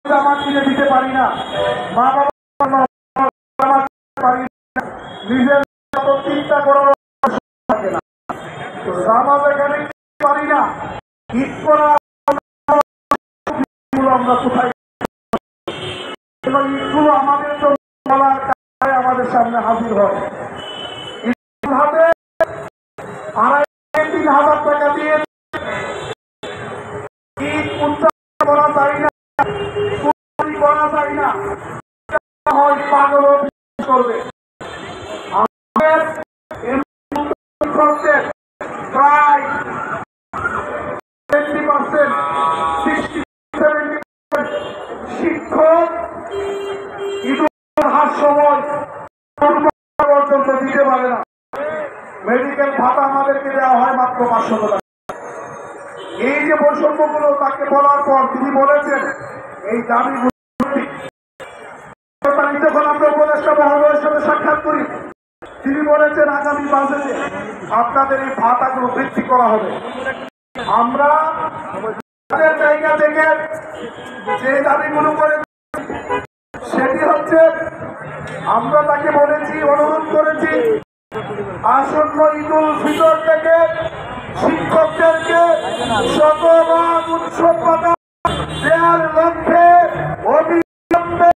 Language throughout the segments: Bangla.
জামা কিনে দিতে পারি না, মা বাবা পারি না, নিজের চিন্তা করার থাকে না, জামা যেখানে পারি না, ঈদ করা আমরা কোথায় ঈদগুলো আমাদের জন্য বলার কারণে আমাদের সামনে হাজির হয়। হাতে 2,500-3,000 টাকা দিয়ে ঈদ উদযাপন করা যায় না, করা যায় না, হয় পাগল করবে। আমাদের প্রায় 70%, 60-70% শিক্ষক ঈদের সময় পর্যন্ত দিতে পারে না। মেডিকেল ভাতা আমাদেরকে দেওয়া হয় মাত্র 500 টাকা। এই যে বৈষম্যগুলো তাকে বলার পর তিনি বলেছেন এই দাবিগুলো, যখন আমরা উপদেষ্টা মহোদয়ের সাথে সাক্ষাৎ করি তিনি বলেছেন আগামী বাজেটে আপনাদের এই ভাতাগুলো বৃদ্ধি করা হবে। আমরা জায়গা থেকে যে দাবিগুলো করে সেটি হচ্ছে আমরা তাকে বলেছি, অনুরোধ করেছি আসন্ন ঈদুল ফিতর থেকে শিক্ষকদেরকে শতভাগ উৎসব ভাতা দেওয়ার লক্ষ্যে অবিলম্বে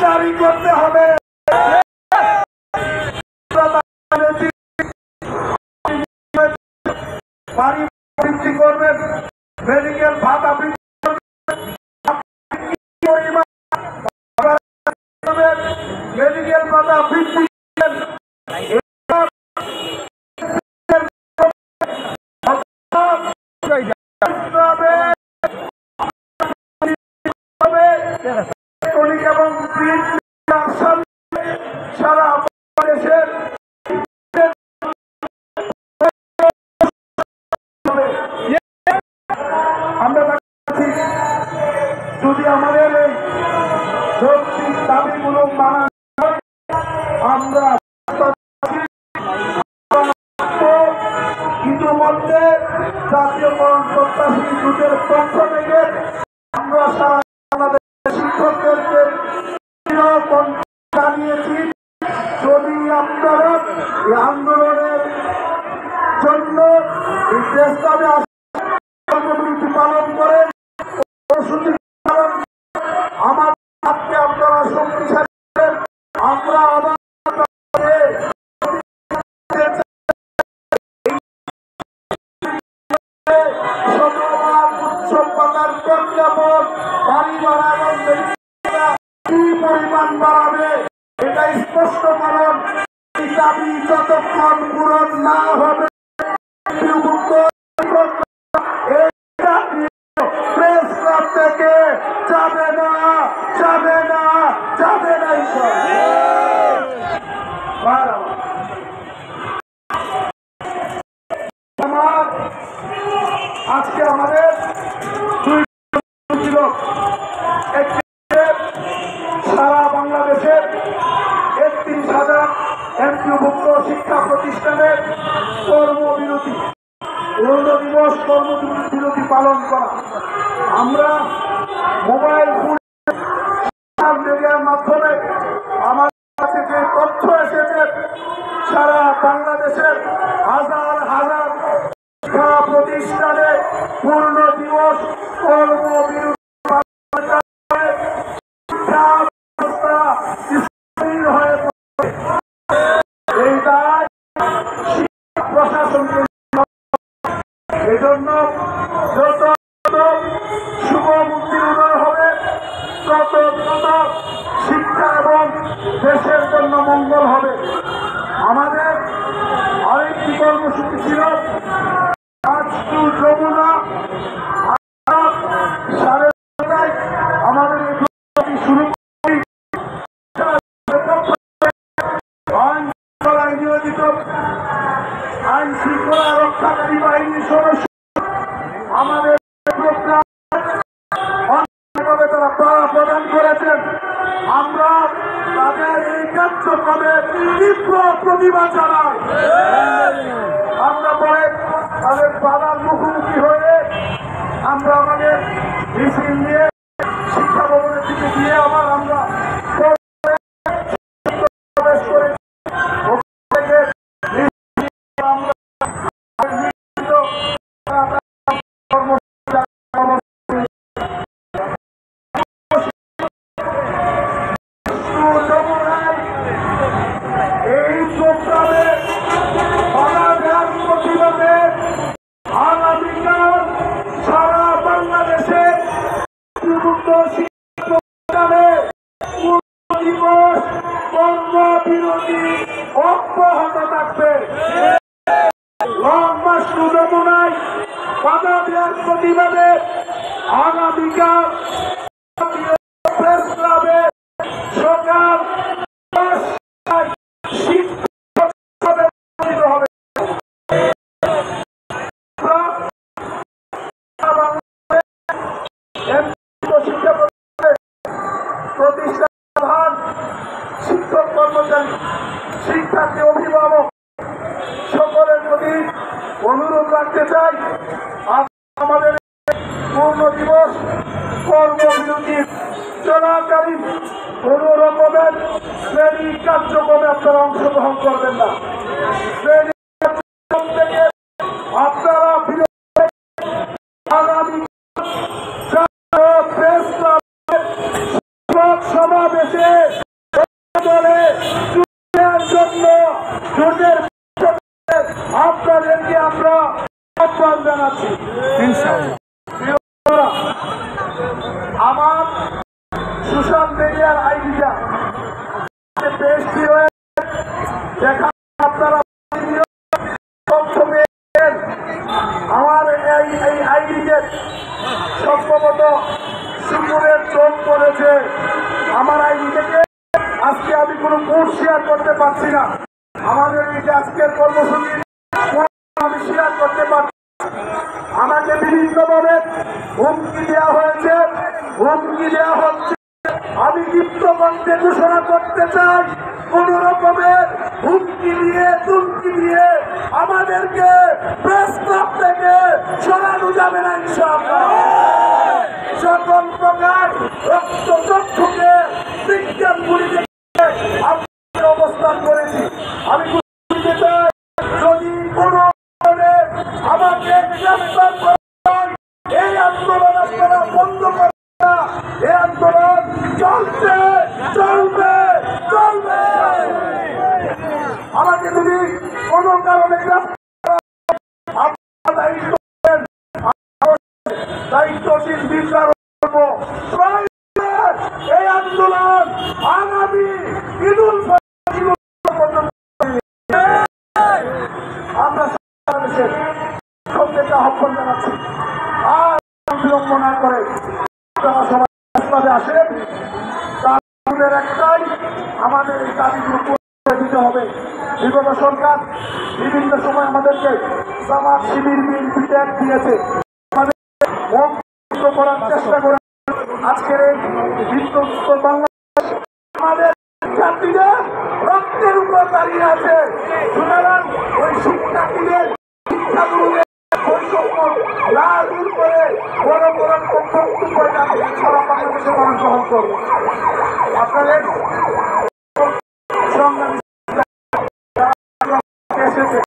জারি করতে হবে। বাড়ি বৃদ্ধি করবেন, মেডিকেল ভাতা বৃদ্ধি করবেন, মেডিকেল ভাতা বৃদ্ধি এবং সারা দেশের আমরা যদি আমাদের এই যৌক্তিক দাবিগুলো মানা আমরা ইতিমধ্যে জাতীয়করণ প্রত্যাশী জোটের পক্ষ থেকে আমরা সারা বাংলাদেশ শিক্ষকদেরকে জানিয়েছি যদি আপনারা এই আন্দোলনের জন্য এই প্রস্তাবে কর্মবিরতি পালন করেন, আমার হাতকে আপনারা শক্তিশালী করেন, আমরা আবার উৎসব পাতার প্রজ্ঞাপন বাড়ি বাড়ানোর কি পরিমাণ বাড়াবে এটা স্পষ্ট কারণ এই দাবি যতক্ষণ পূরণ না হবে প্রেস ক্লাব থেকে যাবে না, যাবে না, যাবে না। আজকে আমাদের সারা বাংলাদেশের 31,000 এমপিওভুক্ত শিক্ষা প্রতিষ্ঠানের কর্মবিরতি দিবস কর্মবিরতি পালন করা। আমরা মোবাইল ফোন মিডিয়ার মাধ্যমে আমার কাছে যে তথ্য এসেছে সারা বাংলাদেশের হাজার হাজার শিক্ষা প্রতিষ্ঠানে পূর্ণ দিবস কর্মবিরতি এই দায় প্রশাসনকে। এজন্য যত শুভ মুক্তির উদয় হবে তত শিক্ষা এবং দেশের জন্য মঙ্গল হবে। আমাদের আরেকটি কর্মসূচি ছিল যমুনা সাড়ে আমাদের শুরু নিয়োজিত আইন শৃঙ্খলা রক্ষাকারী বাহিনীর সদস্য আমাদের তারা প্রদান করেছেন। আমরা তাদের এই কার্যক্রমের তীব্র প্রতিবাদ জানাই। আমরা পরে তাদের বাধার মুখোমুখি হয়ে আমরা আমাদের মিছিল নিয়ে শিক্ষা ভবনের দিকে গিয়ে আবার আমরা প্রবেশ করে এই প্রোগ্রামে বাধা দেওয়ার প্রতিবাদে আগামীকাল সারা বাংলাদেশে দিবস কর্মবিরতি অব্যাহত থাকবে। লং মার্চ টু যমুনায় বাধা দেওয়ার প্রতিবাদে আগামীকাল প্রেস ক্লাবে সকাল 10টায় হবে। প্রতিষ্ঠান শিক্ষক কর্মচারী শিক্ষার্থী অভিভাবক সকলের প্রতি অনুরোধ রাখতে চাই আমাদের পূর্ণ দিবস কর্মবিরতি চলাকালীন কোন রকমের শ্রেণী কার্যক্রমে আপনারা অংশগ্রহণ করবেন না। শ্রেণী কার্যক্রম থেকে আপনারা আগামী প্রেস সমাবেশে জন্য আপনাদেরকে আমরা আহ্বান জানাচ্ছি। আমার সোশ্যাল মিডিয়ার আইডিটা পেজটি রয়েছে, যেখানে আপনারা তথ্য পেয়েছেন। আমার এই আইডিতে সম্ভবত সুপুরের চোখ পড়েছে। আমার আইডি থেকে আজকে আমি কোনো পোস্ট শেয়ার করতে পারছি না। আমাদের এই যে আজকের কর্মসূচি আমি শেয়ার করতে পারছি। আমাকে বিভিন্নভাবে হুমকি দেওয়া হয়েছে, হুমকি দেওয়া হচ্ছে। আমি দীপ্তকণ্ঠে ঘোষণা করতে চাই, কোন রকমের হুমকি দিয়ে তুমকি দিয়ে আমাদেরকে প্রেস ক্লাব থেকে সরানো যাবে না ইনশাআল্লাহ। সকল প্রকার রক্তচক্ষুকে বিজ্ঞানগুলিকে অবস্থান করেছি। আমি বুঝতে চাই, যদি কোন আমাকে গ্রেফতার করেন, এই আন্দোলন আপনারা বন্ধ করেন না। এই আন্দোলন চলছে, চলবে, চলবে। আমাকে যদি কোন কারণে দায়িত্বশীল বিচার করবো। এই আন্দোলন আগামী ঈদুল আমরা সবথেকে আহ্বান জানাচ্ছি, আর বিলম্ব না করে আপনারা সবাই আসেন। তাদের একটাই, আমাদের এই দাবিগুলো পূরণ দিতে হবে। বিগত সরকার বিভিন্ন সময় আমাদেরকে জামাত শিবির বিএনপি ট্যাগ দিয়েছে, আমাদের করার চেষ্টা করে। আজকের এই বিধ্বস্ত বাংলাদেশ আমাদের শিক্ষার্থীদের রক্তের উপর দাঁড়িয়ে আছে। সুতরাং ওই শিক্ষার্থীদের শিক্ষাগুরুদের বৈষম্য দূর করে বড় বড় বক্তব্য সারা বাংলাদেশে মানুষ গ্রহণ করবে। আপনাদের সংগ্রামী এসেছে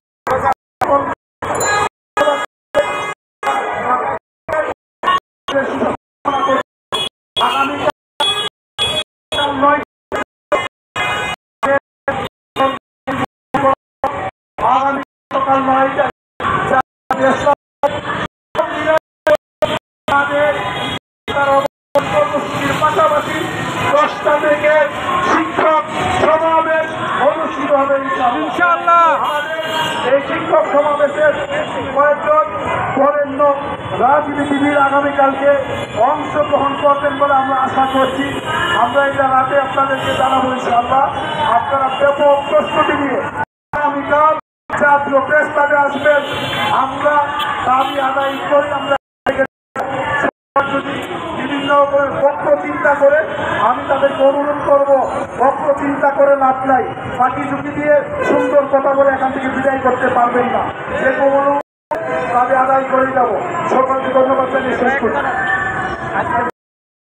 আগামী সকাল 9টায় কর্মসূচির পাশাপাশি 10টা থেকে শিক্ষক সমাবেশ অনুষ্ঠিত হবে ইনশাআল্লাহ। এই শিক্ষক সমাবেশের কয়েকজন বরেণ্য রাজনীতিবিদ আগামীকালকে অংশগ্রহণ করবেন বলে আমরা আশা করছি। আমরা এটা রাতে আপনাদেরকে জানাবো ইনশাআল্লাহ। আপনারা ব্যাপক প্রস্তুতি নিয়ে আগামীকাল জাতীয় প্রেস ক্লাবে আসবেন। আমরা দাবি আদায় করি। আমরা যদি বিভিন্ন পক্ষ চিন্তা করে, আমি তাদেরকে অনুরোধ করবো, পক্ষ চিন্তা করে লাভ নাই। ফাঁকি ঝুঁকি দিয়ে সুন্দর কথা বলে এখান থেকে বিদায় করতে পারবেন না। যে কোনো দাবি আদায় করে যাব। সকলকে ধন্যবাদ জানিয়ে শেষ করছি।